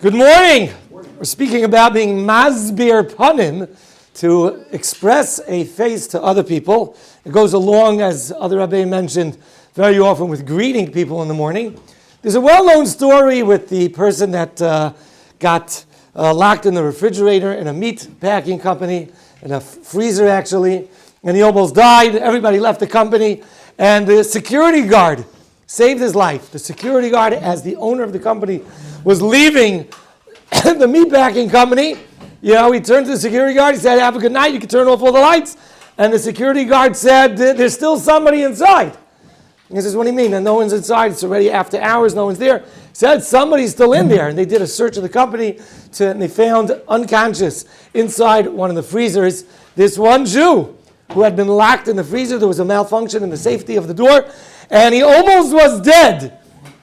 Good morning. We're speaking about being masbir panim, to express a face to other people. It goes along, as other Rabbi mentioned, very often with greeting people in the morning. There's a well-known story with the person that got locked in the refrigerator in a meat packing company, in a freezer actually, and he almost died. Everybody left the company, and the security guard saved his life. The security guard, as the owner of the company, was leaving the meatpacking company. He turned to the security guard. He said, "Have a good night. You can turn off all the lights." And the security guard said, "There's still somebody inside." He says, "What do you mean? And no one's inside. It's already after hours. No one's there." He said, "Somebody's still in there." And they did a search of the company, and they found unconscious inside one of the freezers this one Jew who had been locked in the freezer. There was a malfunction in the safety of the door, and he almost was dead.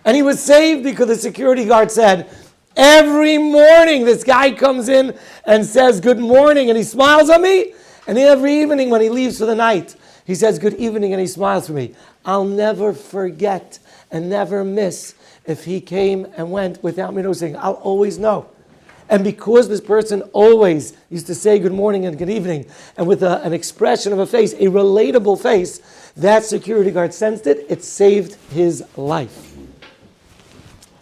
And he was saved because the security guard said, "Every morning this guy comes in and says good morning and he smiles at me. And every evening when he leaves for the night, he says good evening and he smiles for me. I'll never forget and never miss if he came and went without me noticing. I'll always know." And because this person always used to say good morning and good evening, and with an expression of a face, a relatable face, that security guard sensed it. It saved his life.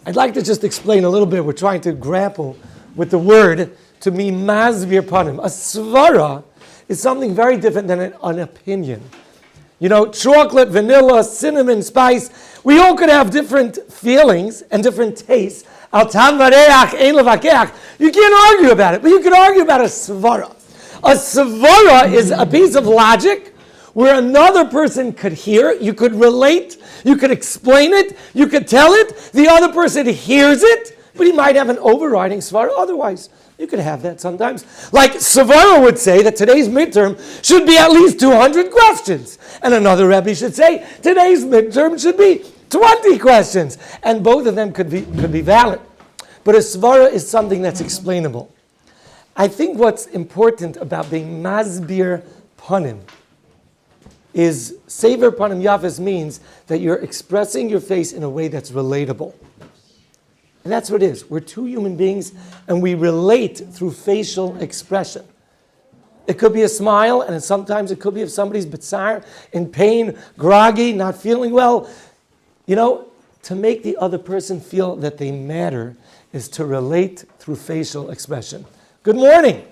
I'd like to just explain a little bit. We're trying to grapple with the word to be masbir panim. A svara is something very different than an opinion. Chocolate, vanilla, cinnamon, spice, we all could have different feelings and different tastes. You can't argue about it, but you can argue about a svara. A svara is a piece of logic where another person could hear it, you could relate, you could explain it, you could tell it, the other person hears it, but he might have an overriding svara otherwise. You could have that sometimes. Like Savara would say that today's midterm should be at least 200 questions. And another Rebbe should say today's midterm should be 20 questions. And both of them could be valid. But a svara is something that's explainable. I think what's important about being masbir panim is sever panim yafes means that you're expressing your face in a way that's relatable. And that's what it is. We're two human beings, and we relate through facial expression. It could be a smile, and sometimes it could be if somebody's bitzar, in pain, groggy, not feeling well. To make the other person feel that they matter is to relate through facial expression. Good morning.